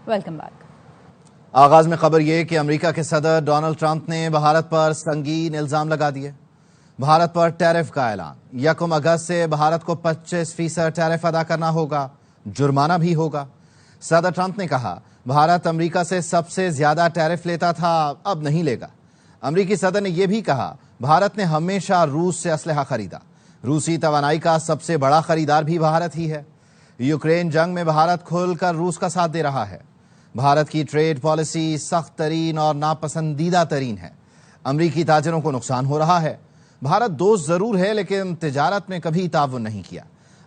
Welcome back. آغاز میں خبر یہ کہ امریکہ کے صدر ڈونلڈ ٹرمپ نے بھارت پر سنگین الزام لگا دیے۔ بھارت پر ٹیرف کا اعلان، 1 اگست سے بھارت کو 25% ٹیرف ادا کرنا ہوگا، جرمانہ بھی ہوگا۔ صدر ٹرمپ نے کہا بھارت امریکہ سے سب سے زیادہ ٹیرف لیتا تھا، اب نہیں لے گا۔ امریکی صدر نے یہ بھی کہا بھارت نے ہمیشہ روس سے اسلحہ خریدا، روسی توانائی کا سب سے بڑا خریدار بھی بھارت ہی ہے۔ یوکرین جنگ میں بھارت کھل کر روس کا ساتھ دے رہا ہے۔ بھارت کی ٹریڈ پالیسی سخت ترین اور ناپسندیدہ ترین ہے، امریکی تاجروں کو نقصان ہو رہا ہے۔ بھارت دوست ضرور ہے لیکن تجارت میں کبھی تعاون نہیں کیا۔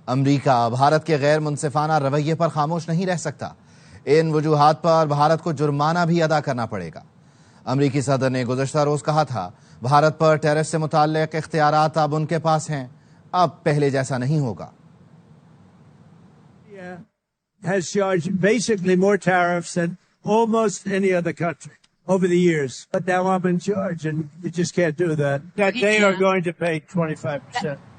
امریکہ بھارت کے غیر منصفانہ رویے پر خاموش نہیں رہ سکتا، ان وجوہات پر بھارت کو جرمانہ بھی ادا کرنا پڑے گا۔ امریکی صدر نے گزشتہ روز کہا تھا بھارت پر ٹیرف سے متعلق اختیارات اب ان کے پاس ہیں، اب پہلے جیسا نہیں ہوگا۔ Has charged basically more tariffs than almost any other country over the years. But now I'm in charge and you just can't do that. That they are going to pay 25%.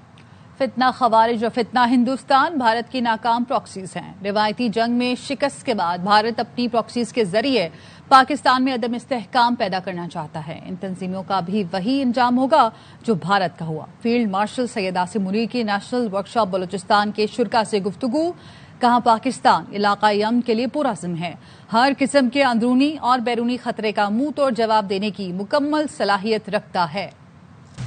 فتنہ خوارج اور فتنہ ہندوستان بھارت کی ناکام پراکسیز ہیں۔ روایتی جنگ میں شکست کے بعد بھارت اپنی پراکسیز کے ذریعے پاکستان میں عدم استحکام پیدا کرنا چاہتا ہے۔ ان تنظیموں کا بھی وہی انجام ہوگا جو بھارت کا ہوا۔ فیلڈ مارشل سید عاصم منیر کی نیشنل ورکشاپ بلوچستان کے شرکاء سے گفتگو، کہاں پاکستان علاقائی امن کے لیے پرعزم ہے، ہر قسم کے اندرونی اور بیرونی خطرے کا منہ توڑ جواب دینے کی مکمل صلاحیت رکھتا ہے۔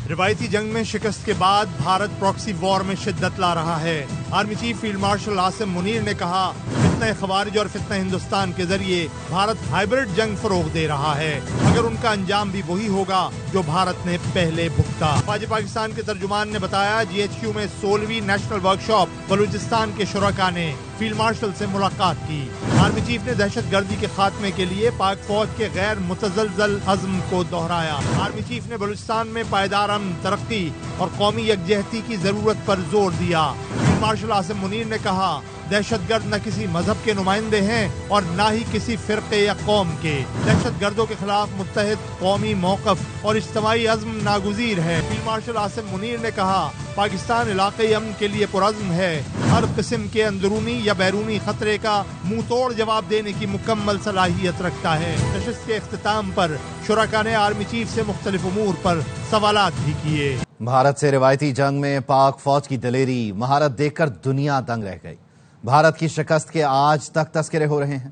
روایتی جنگ میں شکست کے بعد بھارت پراکسی وار میں شدت لا رہا ہے۔ Army chief field marshal Asim Munir نے کہا فتنہ خوارج اور فتنہ ہندوستان کے ذریعے بھارت ہائیبرڈ جنگ فروغ دے رہا ہے، مگر ان کا انجام بھی وہی ہوگا جو بھارت نے پہلے بھگتا۔ خواجہ پاکستان کے ترجمان نے بتایا GHQ میں 16ویں نیشنل ورکشاپ بلوچستان کے شرکاء نے فیلڈ مارشل سے ملاقات کی۔ آرمی چیف نے دہشت گردی کے خاتمے کے لیے پاک فوج کے غیر متزلزل عزم کو دہرایا۔ آرمی چیف نے بلوچستان میں پائیدار امن، ترقی اور قومی یکجہتی کی ضرورت پر زور دیا۔ فیلڈ مارشل عاصم منیر نے کہا دہشت گرد نہ کسی مذہب کے نمائندے ہیں اور نہ ہی کسی فرقے یا قوم کے۔ دہشت گردوں کے خلاف متحد قومی موقف اور اجتماعی عزم ناگزیر ہے۔ فیلڈ مارشل عاصم منیر نے کہا پاکستان علاقائی امن کے لیے پرعزم ہے، ہر قسم کے اندرونی یا بیرونی خطرے کا منہ توڑ جواب دینے کی مکمل صلاحیت رکھتا ہے۔ نشست کے اختتام پر شرکاء نے آرمی چیف سے مختلف امور پر سوالات بھی کیے۔ بھارت سے روایتی جنگ میں پاک فوج کی دلیری، مہارت دیکھ کر دنیا دنگ رہ گئی۔ بھارت کی شکست کے آج تک تذکرے ہو رہے ہیں۔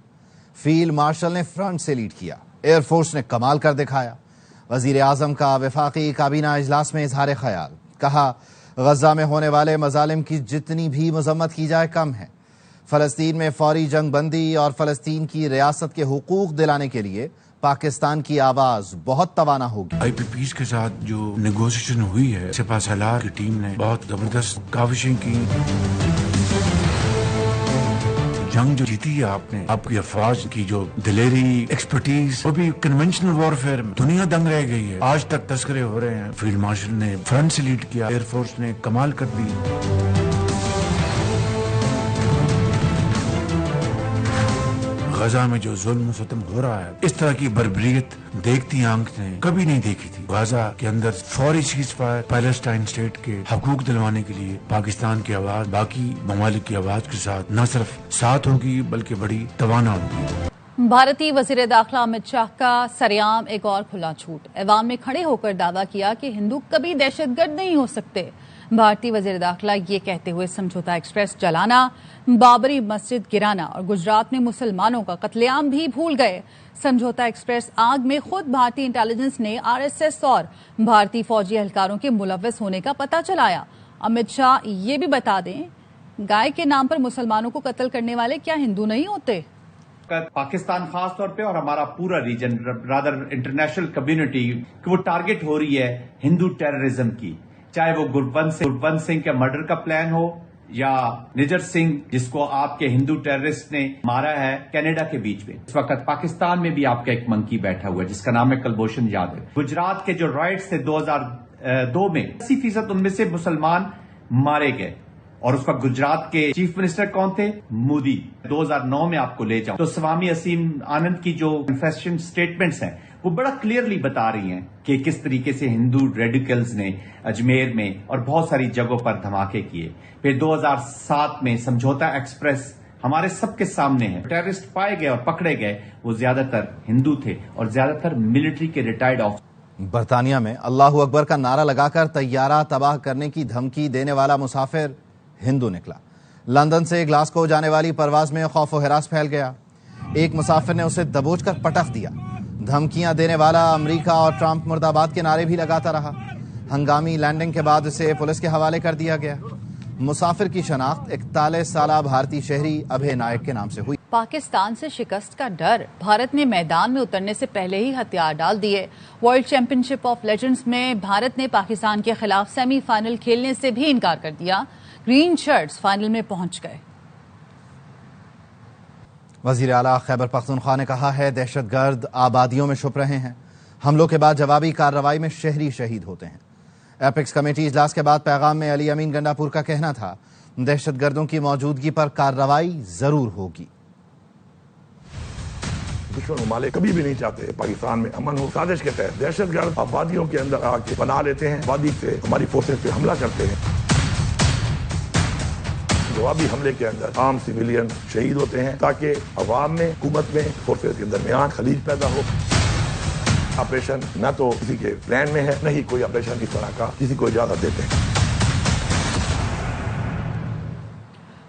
فیلڈ مارشل نے فرنٹ سے لیڈ کیا، ایئر فورس نے کمال کر دکھایا۔ وزیر اعظم کا وفاقی کابینہ اجلاس میں اظہار خیال، کہا غزہ میں ہونے والے مظالم کی جتنی بھی مذمت کی جائے کم ہے۔ فلسطین میں فوری جنگ بندی اور فلسطین کی ریاست کے حقوق دلانے کے لیے پاکستان کی آواز بہت توانا ہوگی۔ آئی پی پیس کے ساتھ جو نیگوشیشن ہوئی ہے، سپاہ سالار کی ٹیم نے بہت زبردست کاوشیں کی۔ جنگ جو جیتی ہے آپ کی افواج کی جو دلیری، ایکسپرٹیز، وہ بھی کنونشنل وارفیئر میں دنیا دنگ رہ گئی ہے۔ آج تک تذکرے ہو رہے ہیں۔ فیلڈ مارشل نے فرنٹ سے لیڈ کیا، ایئر فورس نے کمال کر دی۔ غزہ میں جو ظلم و ستم ہو رہا ہے، اس طرح کی بربریت دیکھتی آنکھ نے کبھی نہیں دیکھی تھی۔ غزہ کے اندر فوری سیز فائر، پیلسٹائن اسٹیٹ کے حقوق دلوانے کے لیے پاکستان کی آواز باقی ممالک کی آواز کے ساتھ نہ صرف ساتھ ہوگی بلکہ بڑی توانا ہوگی۔ بھارتی وزیر داخلہ امت شاہ کا سریعام ایک اور کھلا جھوٹ، ایوان میں کھڑے ہو کر دعویٰ کیا کہ ہندو کبھی دہشت گرد نہیں ہو سکتے۔ بھارتی وزیر داخلہ یہ کہتے ہوئے سمجھوتہ ایکسپریس جلانا، بابری مسجد گرانا اور گجرات میں مسلمانوں کا قتل عام بھی بھول گئے۔ سمجھوتہ ایکسپریس آگ میں خود بھارتی انٹیلیجنس نے RSS اور بھارتی فوجی اہلکاروں کے ملوث ہونے کا پتہ چلایا۔ امت شاہ یہ بھی بتا دیں گائے کے نام پر مسلمانوں کو قتل کرنے والے کیا ہندو نہیں ہوتے؟ پاکستان خاص طور پہ اور ہمارا پورا ریجن، رادر انٹرنیشنل کمیونٹی، کہ وہ ٹارگٹ ہو رہی ہے ہندو ٹیررزم کی، چاہے وہ گربنت سنگھ کے مرڈر کا پلان ہو یا نجر سنگھ جس کو آپ کے ہندو ٹیررسٹ نے مارا ہے کینیڈا کے بیچ میں۔ اس وقت پاکستان میں بھی آپ کا ایک منکی بیٹھا ہوا ہے جس کا نام ہے کلبھوشن یادو۔ گجرات کے جو رائٹس تھے 2002 میں 80% ان میں سے مسلمان مارے گئے، اور اس وقت گجرات کے چیف منسٹر کون تھے؟ مودی۔ 2009 میں آپ کو لے جاؤں تو سوامی اسیم آنند کی جو کنفیشن سٹیٹمنٹس ہیں وہ بڑا کلیئرلی بتا رہی ہیں کہ کس طریقے سے ہندو ریڈیکلز نے اجمیر میں اور بہت ساری جگہوں پر دھماکے کیے۔ پھر 2007 میں سمجھوتہ ایکسپریس ہمارے سب کے سامنے ہے. ٹیررسٹ پائے گئے اور پکڑے گئے وہ زیادہ تر ہندو تھے اور زیادہ تر ملٹری کے ریٹائرڈ آفیسر. برطانیہ میں اللہ اکبر کا نعرہ لگا کر طیارہ تباہ کرنے کی دھمکی دینے والا مسافر ہندو نکلا. لندن سے گلاسکو جانے والی پرواز میں خوف و ہراس پھیل گیا. ایک مسافر نے اسے دبوچ کر پٹخ دیا. دھمکیاں دینے والا امریکہ اور ٹرمپ مرد آباد کے نعرے بھی لگاتا رہا. ہنگامی لینڈنگ کے بعد اسے پولیس کے حوالے کر دیا گیا. مسافر کی شناخت 41 سالہ بھارتی شہری ابھے نائک کے نام سے ہوئی. پاکستان سے شکست کا ڈر. بھارت نے میدان میں اترنے سے پہلے ہی ہتھیار ڈال دیے. World champion ship of legends میں بھارت نے پاکستان کے خلاف سیمی فائنل کھیلنے سے بھی انکار کر دیا. گرین شرٹس فائنل میں پہنچ گئے. وزیر اعلیٰ خیبر پختونخوا نے کہا ہے دہشت گرد آبادیوں میں چھپ رہے ہیں. حملوں کے بعد جوابی کارروائی میں شہری شہید ہوتے ہیں. ایپیکس کمیٹی اجلاس کے بعد پیغام میں علی امین گنڈا پور کا کہنا تھا دہشت گردوں کی موجودگی پر کارروائی ضرور ہوگی. دشمن ممالک کبھی بھی نہیں چاہتے پاکستان میں امن ہو. سازش کے تحت دہشت گرد آبادیوں کے اندر آ کے پناہ لیتے ہیں. آبادی سے ہماری فورسز پہ حملہ کرتے ہیں. جوابی حملے کے اندر عام سویلین شہید ہوتے ہیں تاکہ عوام میں حکومت میں فورسز کے درمیان خلیج پیدا ہو. آپریشن نہ تو کسی کے پلان میں ہے نہ ہی کوئی آپریشن اس طرح کا کسی کو اجازت دیتے ہیں.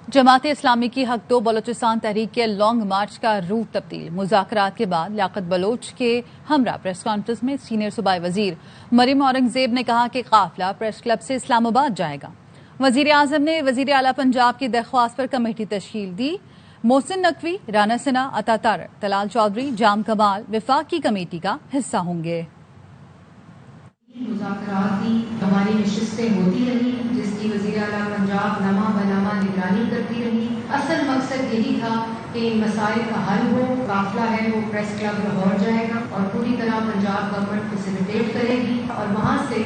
جماعت اسلامی کی حق دو بلوچستان تحریک کے لانگ مارچ کا روٹ تبدیل. مذاکرات کے بعد لیاقت بلوچ کے ہمراہ پریس کانفرنس میں سینئر صوبائی وزیر مریم اورنگزیب نے کہا کہ قافلہ پریس کلب سے اسلام آباد جائے گا. وزیر اعظم نے وزیر اعلیٰ پنجاب کی درخواست پر کمیٹی تشکیل دی. محسن نقوی، رانا ثنا، عطا طارق، طلال چودھری، جام کمال وفاق کی کمیٹی کا حصہ ہوں گے. مذاکرات کی ہماری نشستیں ہوتی رہی جس کی وزیر اعلیٰ پنجاب نما بنما نگرانی کرتی رہی. اصل مقصد یہی تھا کہ ان مسائل کا حل ہو. قافلہ ہے وہ پریس کلب لاہور جائے گا اور پوری طرح پنجاب گورنمنٹ فیسیلیٹیٹ کرے گی اور وہاں سے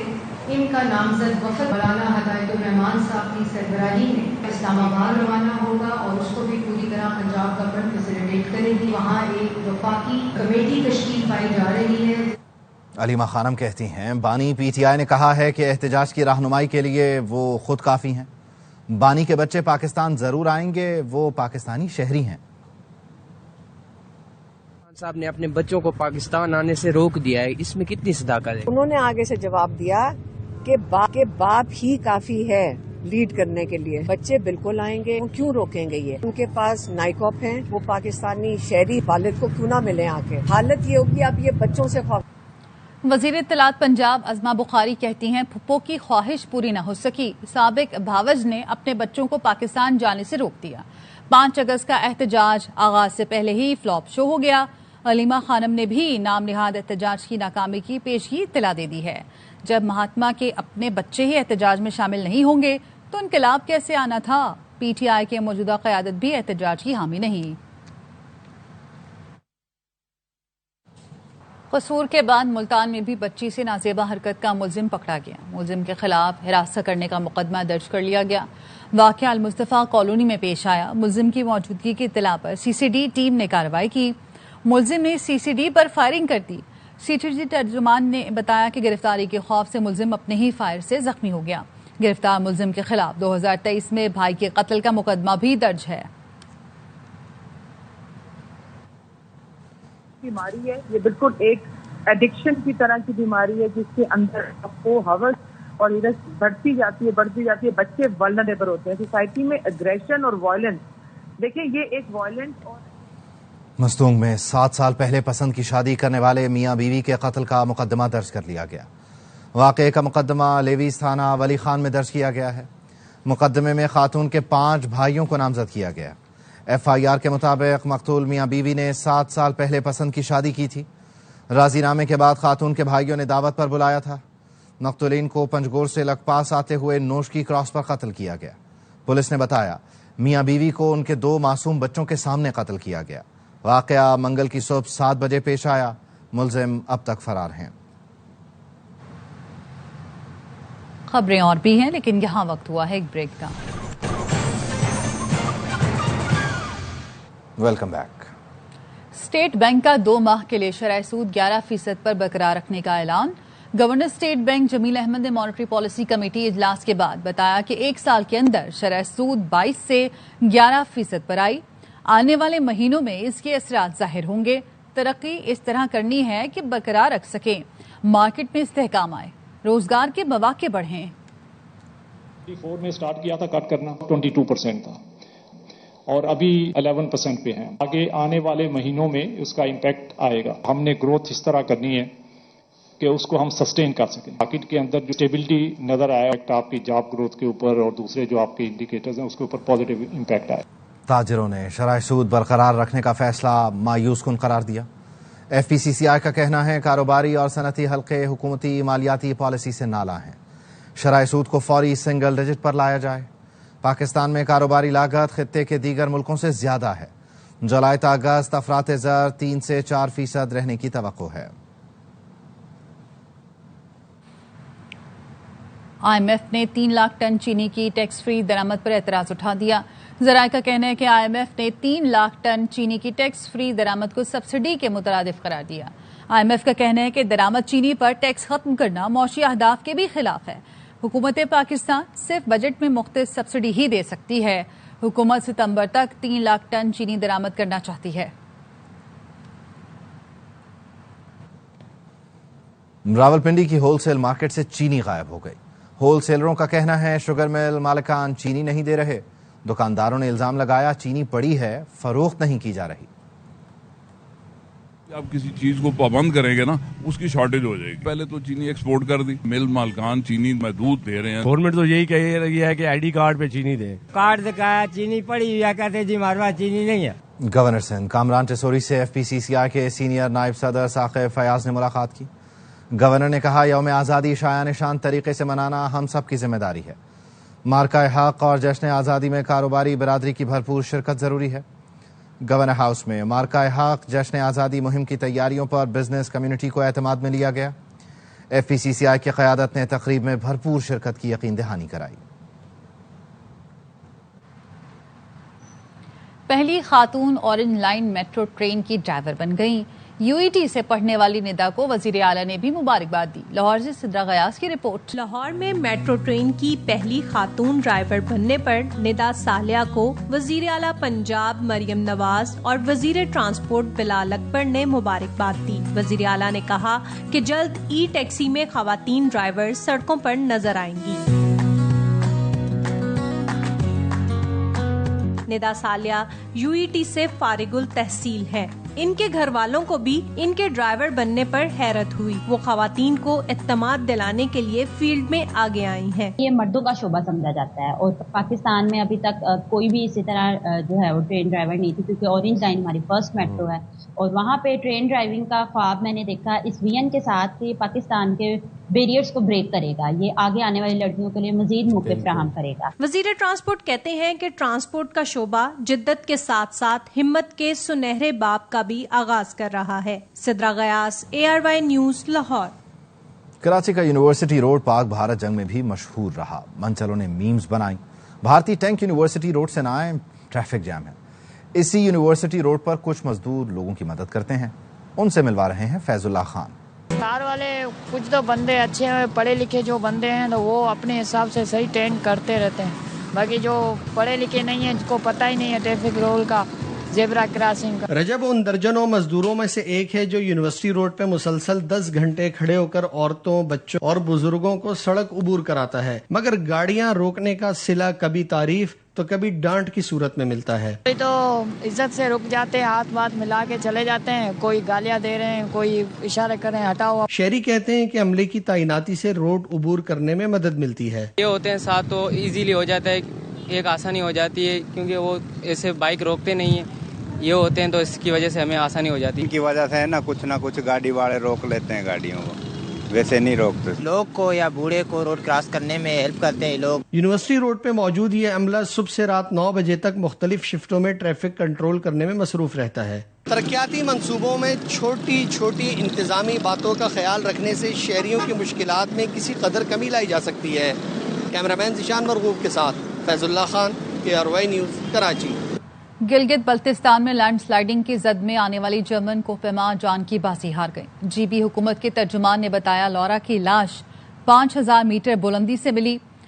ان کا نامزد وفد مولانا ہدایت الرحمان صاحب کی سربراہی میں اسلام آباد روانہ ہوگا اور اس کو بھی پوری طرح پنجاب گورنمنٹ فیسیلیٹیٹ کرے گی. وہاں ایک وفاقی کمیٹی تشکیل پائی جا رہی ہے. علیمہ خانم کہتی ہیں بانی پی ٹی آئی نے کہا ہے کہ احتجاج کی رہنمائی کے لیے وہ خود کافی ہیں. بانی کے بچے پاکستان ضرور آئیں گے. وہ پاکستانی شہری ہیں. صاحب نے اپنے بچوں کو پاکستان آنے سے روک دیا ہے. اس میں کتنی صداقت ہے؟ انہوں نے آگے سے جواب دیا کہ باپ ہی کافی ہے لیڈ کرنے کے لیے. بچے بالکل آئیں گے. کیوں روکیں گے؟ یہ ان کے پاس نائکوپ ہیں. وہ پاکستانی شہری والد کو کیوں نہ ملیں آ کے. حالت یہ ہوگی اب یہ بچوں سے خوف. وزیر اطلاعات پنجاب عظمہ بخاری کہتی ہیں پھپھو کی خواہش پوری نہ ہو سکی. سابق بھاوج نے اپنے بچوں کو پاکستان جانے سے روک دیا. 5 اگست کا احتجاج آغاز سے پہلے ہی فلاپ شو ہو گیا. علیمہ خانم نے بھی نام نہاد احتجاج کی ناکامی کی پیشگی اطلاع دے دی ہے. جب مہاتما کے اپنے بچے ہی احتجاج میں شامل نہیں ہوں گے تو انقلاب کیسے آنا تھا؟ پی ٹی آئی کے موجودہ قیادت بھی احتجاج کی حامی نہیں. قصور کے بعد ملتان میں بھی بچی سے نازیبہ حرکت کا ملزم پکڑا گیا. ملزم کے خلاف ہراساں کرنے کا مقدمہ درج کر لیا گیا. واقعہ المصطفیٰ کالونی میں پیش آیا. ملزم کی موجودگی کی اطلاع پر سی سی ڈی ٹیم نے کارروائی کی. ملزم نے سی سی ڈی پر فائرنگ کر دی. سی ٹی ڈی ترجمان نے بتایا کہ گرفتاری کے خوف سے ملزم اپنے ہی فائر سے زخمی ہو گیا. گرفتار ملزم کے خلاف 2023 میں بھائی کے قتل کا مقدمہ بھی درج ہے. بیماری ہے یہ بالکل ایک ایڈکشن کی طرح کی بیماری ہے جس کے اندر آپ کو ہوس اور ہرس بڑھتی جاتی ہے. بچے ولنریبل ہوتے ہیں سوسائٹی میں. اگریشن اور وائلنس دیکھیں یہ ایک وائلنٹ اور مستونگ میں 7 سال پہلے پسند کی شادی کرنے والے میاں بیوی کے قتل کا مقدمہ درج کر لیا گیا. واقعے کا مقدمہ لیویز تھانہ ولی خان میں درج کیا گیا ہے. مقدمے میں خاتون کے 5 بھائیوں کو نامزد کیا گیا. ایف آئی آر کے مطابق مقتول میاں بیوی نے 7 سال پہلے پسند کی شادی کی تھی. راضی نامے کے بعد خاتون کے بھائیوں نے دعوت پر بلایا تھا. مقتولین کو پنجگور سے لگ پاس آتے ہوئے نوشکی کراس پر قتل کیا گیا. پولیس نے بتایا میاں بیوی کو ان کے 2 معصوم بچوں کے سامنے قتل کیا گیا. واقعہ منگل کی صبح 7 بجے پیش آیا. ملزم اب تک فرار ہیں. خبریں اور بھی ہیں لیکن یہاں وقت ہوا ہے ایک بریک کا. Welcome back. اسٹیٹ بینک کا 2 ماہ کے لیے شرح سود 11% پر برقرار رکھنے کا اعلان. گورنر اسٹیٹ بینک جمیل احمد نے مانیٹری پالیسی کمیٹی اجلاس کے بعد بتایا کہ 1 سال کے اندر شرح سود 22 سے 11% پر آئی. آنے والے مہینوں میں اس کے اثرات ظاہر ہوں گے. ترقی اس طرح کرنی ہے کہ برقرار رکھ سکیں, مارکیٹ میں استحکام آئے, روزگار کے مواقع بڑھیں. 4 میں سٹارٹ کیا تھا کٹ کرنا, 22% تھا اور ابھی 11% پہ ہیں. آگے آنے والے مہینوں میں اس کا امپیکٹ آئے گا. ہم نے گروتھ اس طرح کرنی ہے کہ اس کو ہم سسٹین کر سکیں. مارکیٹ کے اندر جو اسٹیبلٹی نظر آیا آپ کی جاب گروتھ کے اوپر اور دوسرے جو آپ کے انڈیکیٹرز ہیں اس کے اوپر پازیٹیو امپیکٹ آیا. تاجروں نے شرح سود برقرار رکھنے کا فیصلہ مایوس کن قرار دیا. ایف پی سی سی آئی کا کہنا ہے کاروباری اور صنعتی حلقے حکومتی مالیاتی پالیسی سے نالاں ہیں. شرح سود کو فوری سنگل ڈیجٹ پر لایا جائے. پاکستان میں کاروباری لاگت خطے کے دیگر ملکوں سے زیادہ ہے. جولائی تا اگست افراط زر 3 سے 4% رہنے کی توقع ہے. آئی ایم ایف نے 3 لاکھ ٹن چینی کی ٹیکس فری درآمد پر اعتراض اٹھا دیا. ذرائع کا کہنا ہے کہ آئی ایم ایف نے 3 لاکھ ٹن چینی کی ٹیکس فری درآمد کو سبسڈی کے مترادف قرار دیا. آئی ایم ایف کا کہنا ہے کہ درآمد چینی پر ٹیکس ختم کرنا معاشی اہداف کے بھی خلاف ہے. حکومت پاکستان صرف بجٹ میں مختص سبسڈی ہی دے سکتی ہے. حکومت ستمبر تک 3 لاکھ ٹن چینی درآمد کرنا چاہتی ہے. راولپنڈی کی ہول سیل مارکیٹ سے چینی غائب ہو گئی. ہول سیلروں کا کہنا ہے شوگر مل مالکان چینی نہیں دے رہے. دکانداروں نے الزام لگایا چینی پڑی ہے, فروخت نہیں کی جا رہی. آپ کسی چیز کو پابند کریں گے نا اس کی شارٹیج ہو جائے گی. پہلے تو چینی ایکسپورٹ کر دی, مل مالکان چینی محدود دے رہے ہیں. گورنمنٹ تو یہی کہہ رہی ہے کہ آئی ڈی کارڈ پہ چینی دیں. کارڈ دکھایا چینی پڑی یا کہتے جی ہمارے پاس چینی نہیں ہے. گورنر سندھ کامران ٹیسوری سے ایف پی سی سی آئی کے سینئر نائب صدر ثاقب فیاض نے ملاقات کی. گورنر نے کہا یوم آزادی شایان شان طریقے سے منانا ہم سب کی ذمہ داری ہے. مارکہ حق اور جشن آزادی میں کاروباری برادری کی بھرپور شرکت ضروری ہے. گورنر ہاؤس میں مارکہ حق جشن آزادی مہم کی تیاریوں پر بزنس کمیونٹی کو اعتماد میں لیا گیا. ایف پی سی سی آئی کی قیادت نے تقریب میں بھرپور شرکت کی یقین دہانی کرائی. پہلی خاتون اورنج لائن میٹرو ٹرین کی ڈرائیور بن گئیں. یو ای ٹی سے پڑھنے والی ندا کو وزیر اعلیٰ نے بھی مبارکباد دی. لاہور سے سدرا غیاث کی رپورٹ. لاہور میں میٹرو ٹرین کی پہلی خاتون ڈرائیور بننے پر ندا صالحہ کو وزیر اعلیٰ پنجاب مریم نواز اور وزیر ٹرانسپورٹ بلال اکبر نے مبارکباد دی. وزیر اعلیٰ نے کہا کہ جلد ای ٹیکسی میں خواتین ڈرائیور سڑکوں پر نظر آئیں گی. ندا صالحہ یو ای ٹی سے فارغ التحصیل ہے. ان کے گھر والوں کو بھی ان کے ڈرائیور بننے پر حیرت ہوئی. وہ خواتین کو اعتماد دلانے کے لیے فیلڈ میں آگے آئی ہیں. یہ مردوں کا شعبہ سمجھا جاتا ہے اور پاکستان میں ابھی تک کوئی بھی اسی طرح جو ہے وہ ٹرین ڈرائیور نہیں تھی, کیونکہ اورنج لائن ہماری فرسٹ میٹرو ہے اور وہاں پہ ٹرین ڈرائیونگ کا خواب میں نے دیکھا اس ویژن کے ساتھ کہ پاکستان کے بیریئرز کو بریک کرے گا. یہ آگے آنے والی لڑکیوں کے لیے مزید موقع فراہم کرے گا. وزیر ٹرانسپورٹ کہتے ہیں کہ ٹرانسپورٹ کا شعبہ جدت کے ساتھ ساتھ ہمت کے سنہرے باب کا بھی آغاز کر رہا ہے. سدرا غیاث, ARY نیوز, لاہور. کراچی کا یونیورسٹی روڈ پاک بھارت جنگ میں بھی مشہور رہا. منچلوں نے میمز بنائیں. بھارتی ٹینک یونیورسٹی روڈ سے نہ آئے, ٹریفک جام ہے. اسی یونیورسٹی روڈ پر کچھ مزدور لوگوں کی مدد کرتے ہیں. ان سے ملوا رہے ہیں فیض اللہ خان. کار والے کچھ تو بندے اچھے ہیں, پڑھے لکھے جو بندے ہیں تو وہ اپنے حساب سے صحیح ٹرین کرتے رہتے ہیں. باقی جو پڑھے لکھے نہیں ہیں, جس کو پتہ ہی نہیں ہے ٹریفک رول کا, زیبرا کراسنگ کا. رجب ان درجنوں مزدوروں میں سے ایک ہے جو یونیورسٹی روڈ پہ مسلسل 10 گھنٹے کھڑے ہو کر عورتوں, بچوں اور بزرگوں کو سڑک عبور کراتا ہے. مگر گاڑیاں روکنے کا صلہ کبھی تعریف تو کبھی ڈانٹ کی صورت میں ملتا ہے. کوئی تو عزت سے رک جاتے ہیں, ہاتھ بات ملا کے چلے جاتے ہیں, کوئی گالیاں دے رہے ہیں, کوئی اشارے کر رہے ہیں ہٹاؤ. شہری کہتے ہیں کہ عملے کی تعیناتی سے روڈ عبور کرنے میں مدد ملتی ہے. یہ ہوتے ہیں ساتھ تو ایزیلی ہو جاتا ہے, ایک آسانی ہو جاتی ہے کیونکہ وہ ایسے بائک روکتے نہیں ہیں. یہ ہوتے ہیں تو اس کی وجہ سے ہمیں آسانی ہو جاتی ہے. ان کی وجہ سے نہ کچھ گاڑی والے روک لیتے ہیں گاڑیوں کو, ویسے نہیں روکتے. لوگ کو یا بوڑھے کو روڈ کراس کرنے میں ہیلپ کرتے ہیں لوگ. یونیورسٹی روڈ پہ موجود یہ عملہ صبح سے رات 9 بجے تک مختلف شفٹوں میں ٹریفک کنٹرول کرنے میں مصروف رہتا ہے. ترقیاتی منصوبوں میں چھوٹی چھوٹی انتظامی باتوں کا خیال رکھنے سے شہریوں کی مشکلات میں کسی قدر کمی لائی جا سکتی ہے. کیمرامین ذیشان مرغوب کے ساتھ فیض اللہ خان, ARY نیوز, کراچی. گلگت بلتستان میں لینڈ سلائیڈنگ کی زد میں آنے والی جرمن کوپیما جان کی بازی ہار گئی. جی بی حکومت کے ترجمان نے بتایا لورا کی لاش 5000 میٹر بلندی سے ملی.